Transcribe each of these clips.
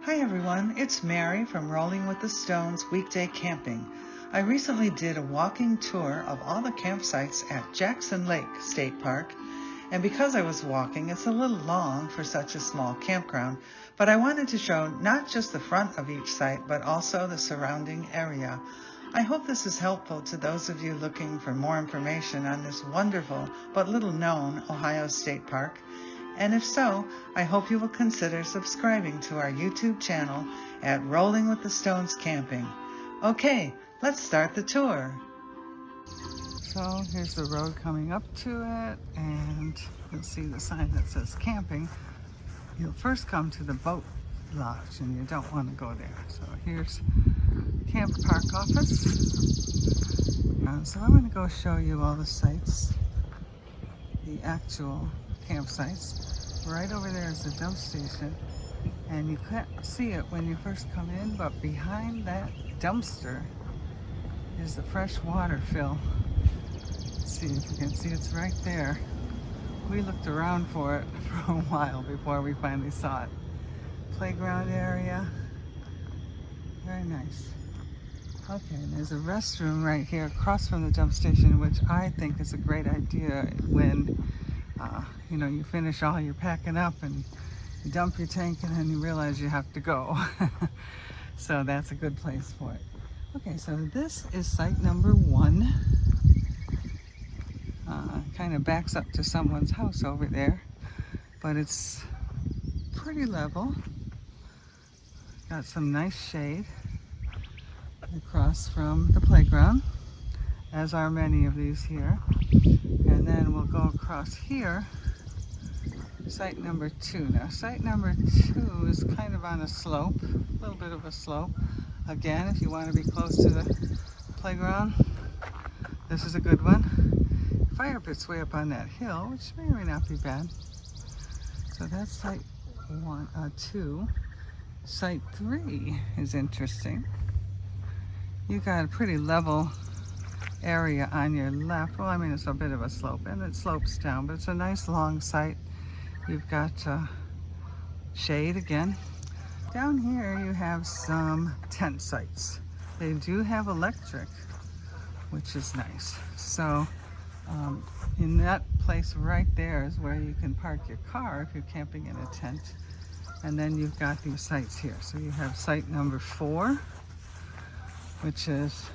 Hi everyone, it's Mary from Rolling with the Stones Weekday Camping. I recently did a walking tour of all the campsites at Jackson Lake State Park, and because I was walking, it's a little long for such a small campground, but I wanted to show not just the front of each site, but also the surrounding area. I hope this is helpful to those of you looking for more information on this wonderful but little known Ohio State Park. And if so, I hope you will consider subscribing to our YouTube channel at Rolling with the Stones Camping. Okay, let's start the tour. So here's the road coming up to it, and you'll see the sign that says camping. You'll first come to the boat lodge, and you don't want to go there. So here's Camp Park office. So I'm going to go show you all the sites, the actual campsites. Right over there is the dump station, and you can't see it when you first come in, but behind that dumpster is the fresh water fill. Let's see if you can see, it's right there. We looked around for it for a while before we finally saw it. Playground area, very nice. Okay, and there's a restroom right here across from the dump station, which I think is a great idea when you finish all your packing up and you dump your tank and then you realize you have to go. So that's a good place for it. Okay, so this is site number 1. Kind of backs up to someone's house over there, but it's pretty level. Got some nice shade across from the playground, as are many of these here. And then we'll go across here, site number 2. Now site number 2 is kind of on a slope, a little bit of a slope. Again, if you want to be close to the playground, this is a good one. Fire pit's way up on that hill, which may or may not be bad. So that's site 2. Site 3 is interesting. You got a pretty level area on your left. Well, I mean, it's a bit of a slope and it slopes down, but it's a nice long site. You've got shade again. Down here you have some tent sites. They do have electric, which is nice. So in that place right there is where you can park your car if you're camping in a tent. And then you've got these sites here. So you have site number 4, which is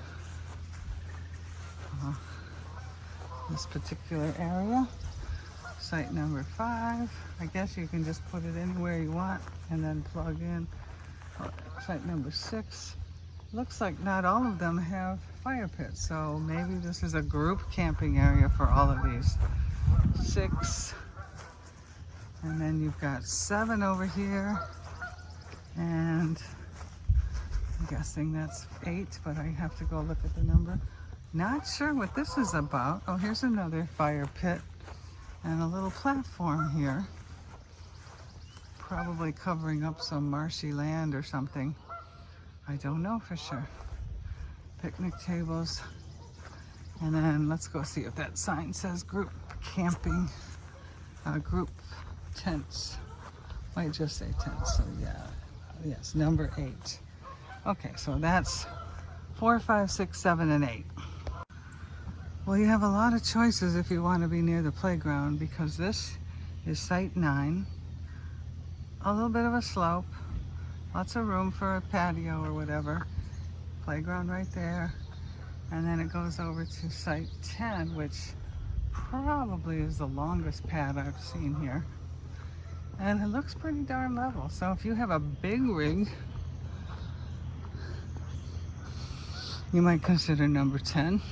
this particular area. Site number 5, I guess you can just put it anywhere you want and then plug in. Site number 6, looks like not all of them have fire pits, so maybe this is a group camping area for all of these. 6, and then you've got 7 over here, and I'm guessing that's 8, but I have to go look at the number. Not sure what this is about. Oh, here's another fire pit and a little platform here, probably covering up some marshy land or something. I don't know for sure. Picnic tables, and then let's go see if that sign says group camping, group tents. Might just say tents, so yeah, yes, number 8. Okay, so that's 4, 5, 6, 7, and 8. Well, you have a lot of choices if you want to be near the playground, because this is site 9. A little bit of a slope, lots of room for a patio or whatever. Playground right there. And then it goes over to site 10, which probably is the longest pad I've seen here. And it looks pretty darn level. So if you have a big rig, you might consider number 10.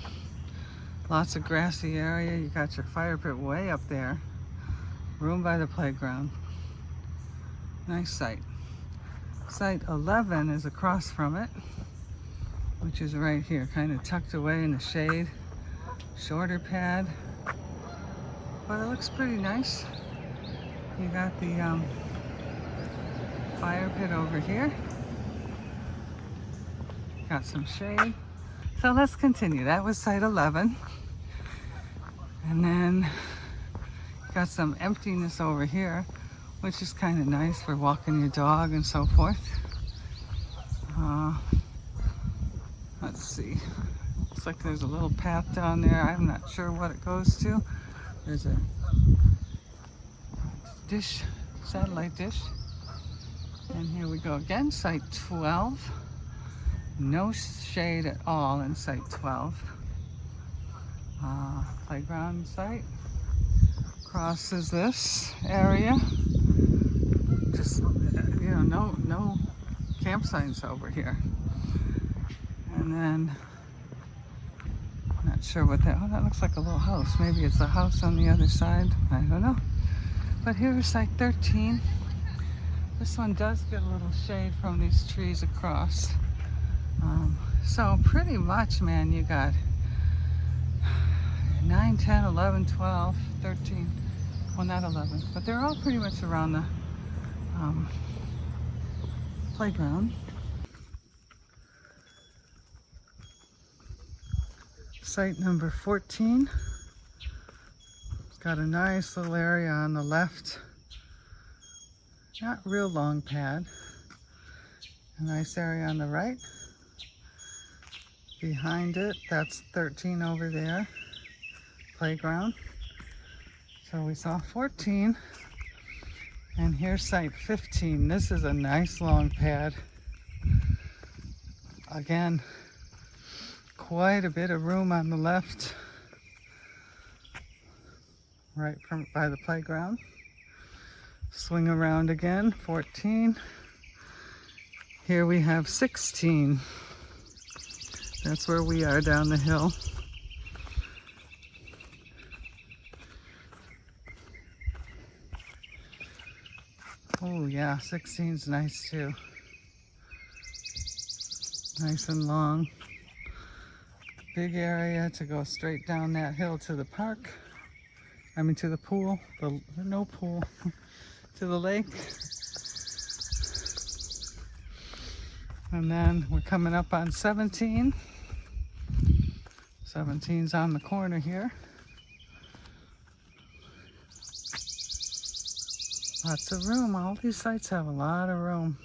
Lots of grassy area. You got your fire pit way up there. Room by the playground. Nice site. Site 11 is across from it, which is right here, kind of tucked away in the shade. Shorter pad, but it looks pretty nice. You got the fire pit over here. Got some shade. So let's continue. That was site 11. And then got some emptiness over here. which is kind of nice for walking your dog and so forth. Let's see. Looks like there's a little path down there. I'm not sure what it goes to. There's a dish, satellite dish. And here we go again, site 12. No shade at all in site 12. Playground site. Crosses this area. Just, you know, no campsites over here. And then, not sure what that, oh, that looks like a little house. Maybe it's a house on the other side. I don't know. But here's site 13. This one does get a little shade from these trees across. So pretty much, man, you got 9, 10, 11, 12, 13. Well, not 11, but they're all pretty much around the playground. Site number 14. It's got a nice little area on the left. Not real long pad. A nice area on the right. Behind it, that's 13 over there. Playground. So we saw 14. And here's site 15. This is a nice long pad. Again, quite a bit of room on the left. Right by the playground. Swing around again, 14. Here we have 16. That's where we are down the hill. Oh yeah, 16's nice too. Nice and long. Big area to go straight down that hill to the park. I mean to the pool, no pool, to the lake. And then we're coming up on 17. 17's on the corner here. Lots of room. All these sites have a lot of room.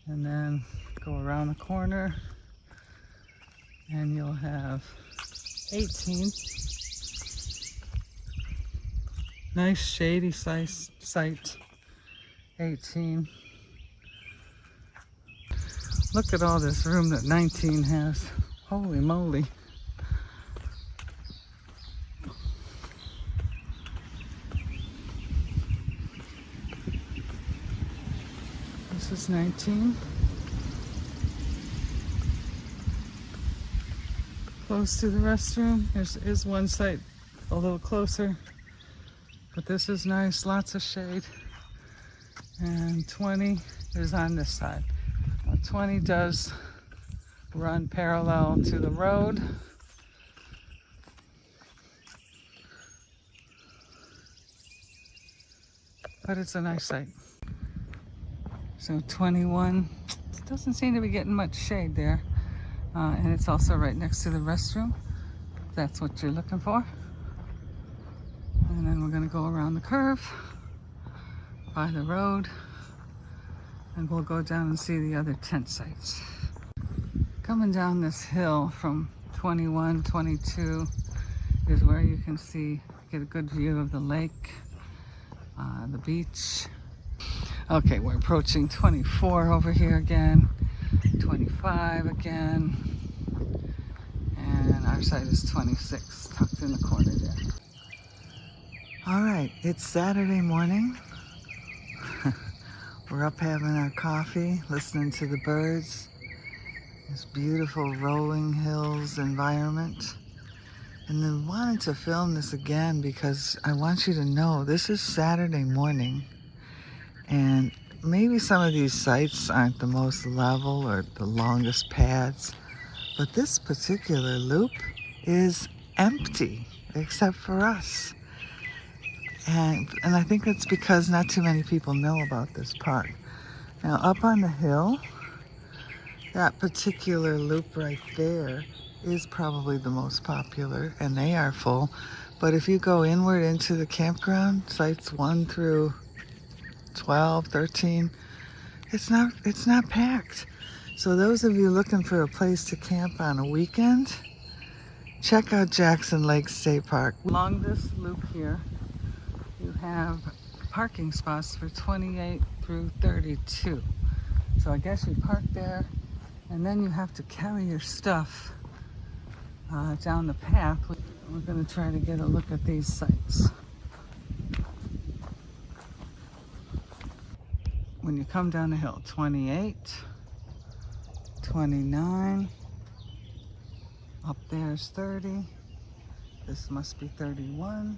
And then go around the corner and you'll have 18. Nice shady site, 18. Look at all this room that 19 has. Holy moly. This is 19. Close to the restroom. There's one site a little closer. But this is nice, lots of shade. And 20 is on this side. 20 does run parallel to the road. But it's a nice site. So 21, it doesn't seem to be getting much shade there. And it's also right next to the restroom. If that's what you're looking for. And then we're gonna go around the curve by the road. And we'll go down and see the other tent sites. Coming down this hill from 21, 22 is where you can get a good view of the lake, the beach. Okay, we're approaching 24 over here again, 25 again, and our site is 26, tucked in the corner there. All right, it's Saturday morning. We're up having our coffee, listening to the birds. This beautiful rolling hills environment. And then wanted to film this again because I want you to know this is Saturday morning. And maybe some of these sites aren't the most level or the longest pads, but this particular loop is empty except for us. And I think that's because not too many people know about this park. Now up on the hill, that particular loop right there is probably the most popular and they are full. But if you go inward into the campground, sites 1 through 12, 13. It's not packed. So those of you looking for a place to camp on a weekend, check out Jackson Lake State Park. Along this loop here, you have parking spots for 28 through 32. So I guess you park there, and then you have to carry your stuff down the path. We're going to try to get a look at these sites. When you come down the hill, 28, 29, up there's 30, this must be 31,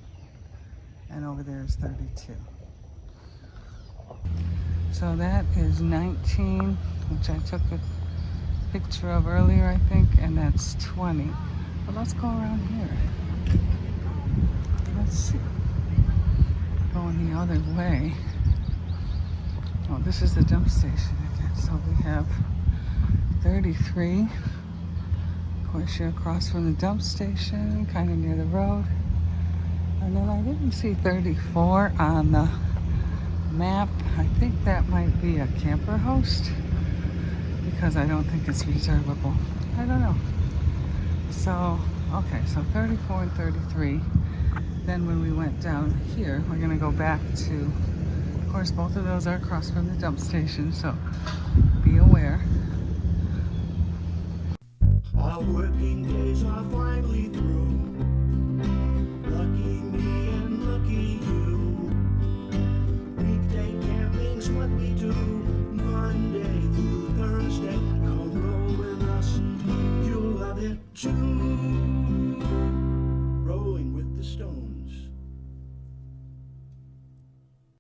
and over there is 32. So that is 19, which I took a picture of earlier, I think, and that's 20. But let's go around here. Let's see. Going the other way. Oh, this is the dump station again. So we have 33. Of course, you're across from the dump station, kind of near the road. And then I didn't see 34 on the map. I think that might be a camper host because I don't think it's reservable. I don't know. So, okay, so 34 and 33. Then when we went down here, we're gonna go back to, of course, both of those are across from the dump station, so be aware. Our working days are fine.